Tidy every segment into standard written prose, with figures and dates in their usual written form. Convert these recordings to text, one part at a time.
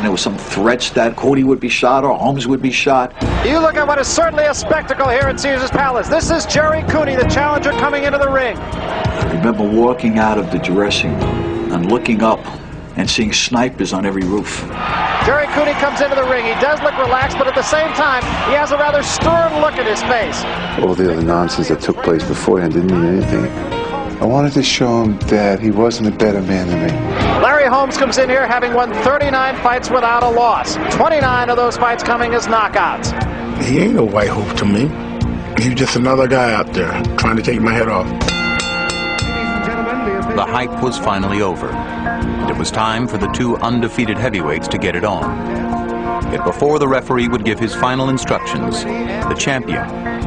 there was some threats that Cooney would be shot or Holmes would be shot. You look at what is certainly a spectacle here at Caesar's Palace. This is Jerry Cooney, the challenger, coming into the ring. I remember walking out of the dressing room and looking up and seeing snipers on every roof. Jerry Cooney comes into the ring. He does look relaxed, but at the same time, he has a rather stern look at his face. All the other nonsense that took place beforehand didn't mean anything. I wanted to show him that he wasn't a better man than me. Larry Holmes comes in here having won 39 fights without a loss. 29 of those fights coming as knockouts. He ain't no white hope to me. He's just another guy out there trying to take my head off. The hype was finally over, and it was time for the two undefeated heavyweights to get it on. Yet before the referee would give his final instructions, the champion,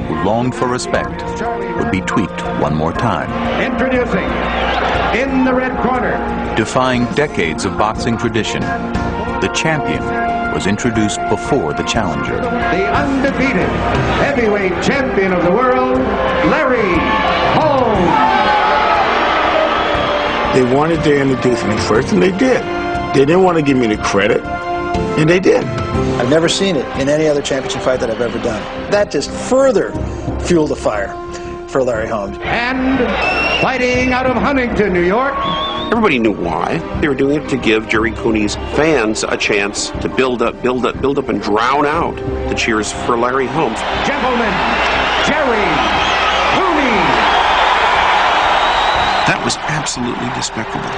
who longed for respect, would be tweaked one more time. Introducing, in the red corner, defying decades of boxing tradition, the champion was introduced before the challenger. the undefeated heavyweight champion of the world, Larry Holmes. They wanted to introduce me first, and they did. They didn't want to give me the credit, and they did. I've never seen it in any other championship fight that I've ever done. That just further fueled the fire for Larry Holmes. And fighting out of Huntington, New York, Everybody knew why. They were doing it to give Jerry Cooney's fans a chance to build up, and drown out the cheers for Larry Holmes. gentlemen, Jerry Cooney. That was absolutely despicable.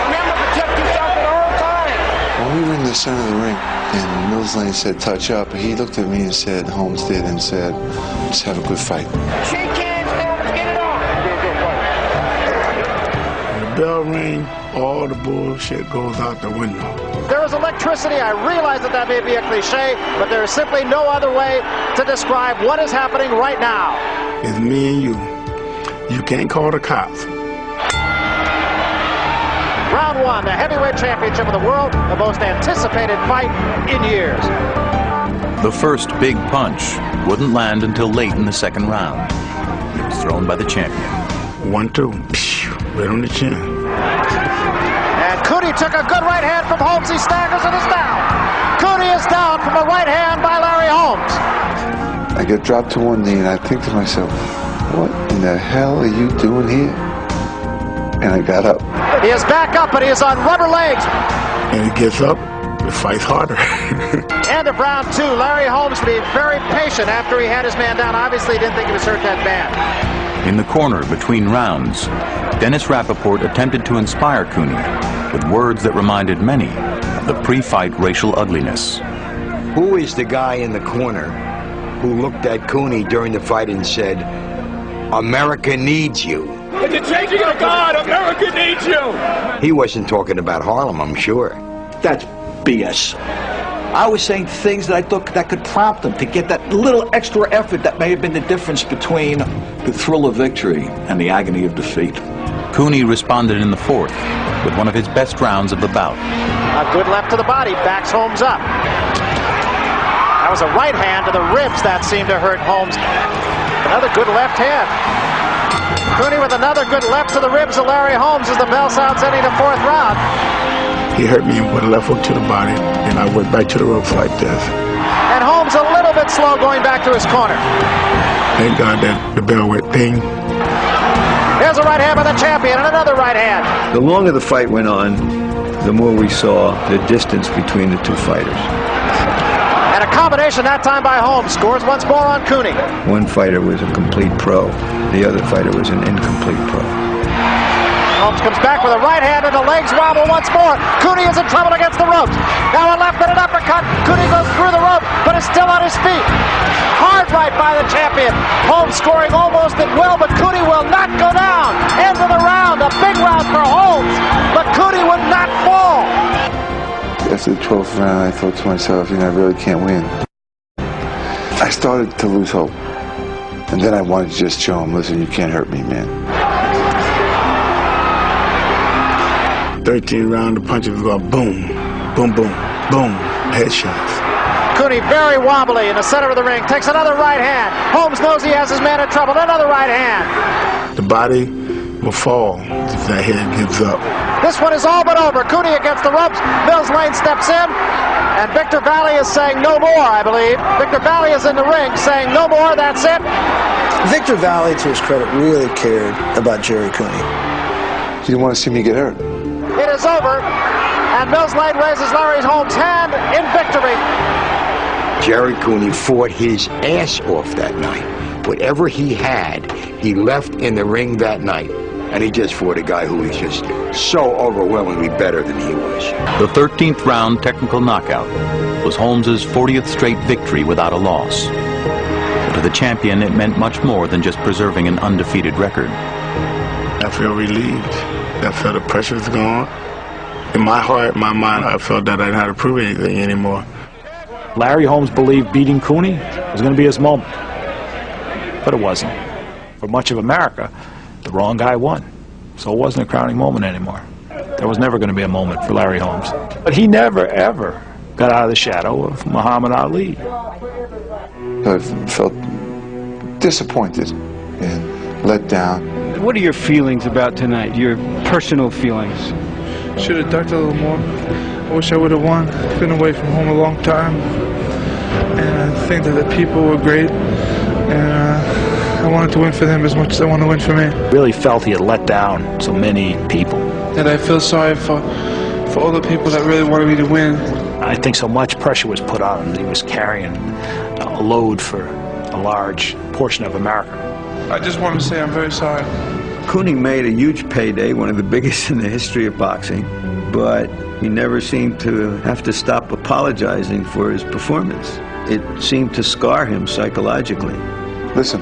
Remember, protect yourself at all times. When we were in the center of the ring and Mills Lane said touch up, he looked at me and said, Holmes did, and said, let's have a good fight. Shake hands, Holmes, get it on. When the bell rings, all the bullshit goes out the window. There is electricity. I realize that may be a cliche, but there is simply no other way to describe what is happening right now. It's me and you. You can't call the cops. Round one, the heavyweight championship of the world, the most anticipated fight in years. The first big punch wouldn't land until late in the second round. It was thrown by the champion. 1-2, right on the chin. And Cooney took a good right hand from Holmes. He staggers and is down. Cooney is down from a right hand by Larry Holmes. I get dropped to one knee and I think to myself, what in the hell are you doing here? And I got up. He is back up, but he is on rubber legs. And he gets up, the fight's harder. End of round two. Larry Holmes being very patient after he had his man down. Obviously, he didn't think he was hurt that bad. In the corner between rounds, Dennis Rappaport attempted to inspire Cooney with words that reminded many of the pre-fight racial ugliness. Who is the guy in the corner who looked at Cooney during the fight and said, America needs you? It's a changing of God. America needs you. He wasn't talking about Harlem, I'm sure. That's BS. I was saying things that I thought that could prompt them to get that little extra effort that may have been the difference between the thrill of victory and the agony of defeat. Cooney responded in the fourth with one of his best rounds of the bout. A good left to the body, backs Holmes up. That was a right hand to the ribs that seemed to hurt Holmes. Another good left hand. Cooney with another good left to the ribs of Larry Holmes as the bell sounds ending the fourth round. He hurt me with a left hook to the body, and I went back to the ropes like this. And Holmes a little bit slow going back to his corner. Thank God that the bell went ping. Here's a right hand by the champion and another right hand. The longer the fight went on, the more we saw the distance between the two fighters. And a combination that time by Holmes. Scores once more on Cooney. One fighter was a complete pro. The other fighter was an incomplete pro. Holmes comes back with a right hand and the legs wobble once more. Cooney is in trouble against the ropes. Now a left and an uppercut. Cooney goes through the rope, but is still on his feet. Hard right by the champion. Holmes scoring almost at will, but Cooney will not go down. End of the round. A big round for Holmes, but Cooney would not fall. After the 12th round, I thought to myself, I really can't win. I started to lose hope. And then I wanted to just show him, listen, you can't hurt me, man. 13th round, the punches go boom, boom, boom, boom, headshots. Cooney very wobbly in the center of the ring. Takes another right hand. Holmes knows he has his man in trouble. Another right hand. The body will fall if that head gives up. This one is all but over. Cooney against the ropes. Mills Lane steps in, and Victor Valley is saying no more, I believe. Victor Valley is in the ring saying no more, that's it. Victor Valley, to his credit, really cared about Jerry Cooney. He didn't want to see me get hurt. It is over, and Mills Lane raises Larry Holmes' hand in victory. Jerry Cooney fought his ass off that night. Whatever he had, he left in the ring that night. And he just fought a guy who was just so overwhelmingly better than he was. The 13th round technical knockout was Holmes' 40th straight victory without a loss. But to the champion, it meant much more than just preserving an undefeated record. I feel relieved. I felt the pressure's gone. In my heart, my mind, I felt that I didn't have to prove anything anymore. Larry Holmes believed beating Cooney was going to be his moment. But it wasn't. For much of America, the wrong guy won. So it wasn't a crowning moment anymore. There was never going to be a moment for Larry Holmes. But he never, ever got out of the shadow of Muhammad Ali. I felt disappointed and let down. What are your feelings about tonight, your personal feelings? Should have ducked a little more. I wish I would have won. Been away from home a long time. And I think that the people were great. And I wanted to win for them as much as I want to win for me. Really felt he had let down so many people. And I feel sorry for all the people that really wanted me to win. I think so much pressure was put on him. He was carrying a load for a large portion of America. I just want to say I'm very sorry. Cooney made a huge payday, one of the biggest in the history of boxing, but he never seemed to have to stop apologizing for his performance. It seemed to scar him psychologically. Listen,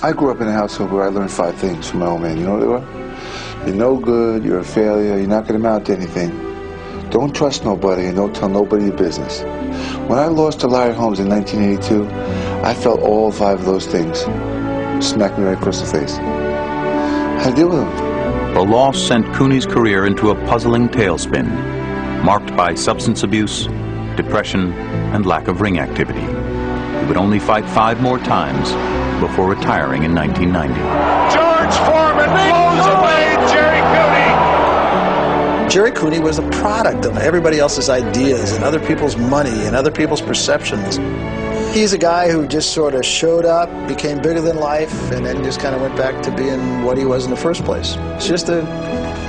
I grew up in a household where I learned 5 things from my old man. You know what they were? You're no good, you're a failure, you're not going to amount to anything. Don't trust nobody and don't tell nobody your business. When I lost to Larry Holmes in 1982, I felt all 5 of those things smack me right across the face. How to deal with them? The loss sent Cooney's career into a puzzling tailspin, marked by substance abuse, depression, and lack of ring activity. He would only fight 5 more times before retiring in 1990. George Foreman blows away Jerry Cooney. Jerry Cooney was a product of everybody else's ideas and other people's money and other people's perceptions. He's a guy who just sort of showed up, became bigger than life, and then just kind of went back to being what he was in the first place. It's just a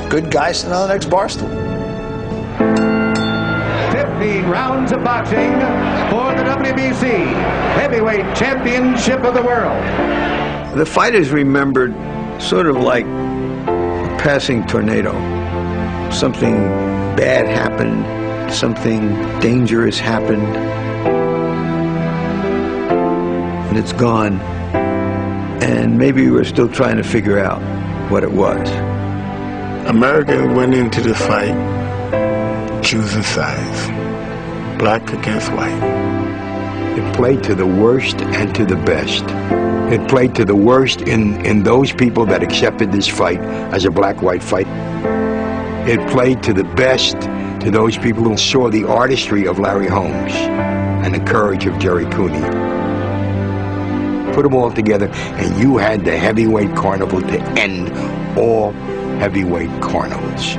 good guy sitting on the next bar stool. 15 rounds of boxing for the WBC Heavyweight Championship of the World. The fight is remembered sort of like a passing tornado. Something bad happened, something dangerous happened, and it's gone. And maybe we're still trying to figure out what it was. America went into the fight choosing sides, black against white. It played to the worst and to the best. It played to the worst in those people that accepted this fight as a black-white fight. It played to the best to those people who saw the artistry of Larry Holmes and the courage of Jerry Cooney. Put them all together, and you had the heavyweight carnival to end all heavyweight carnivals.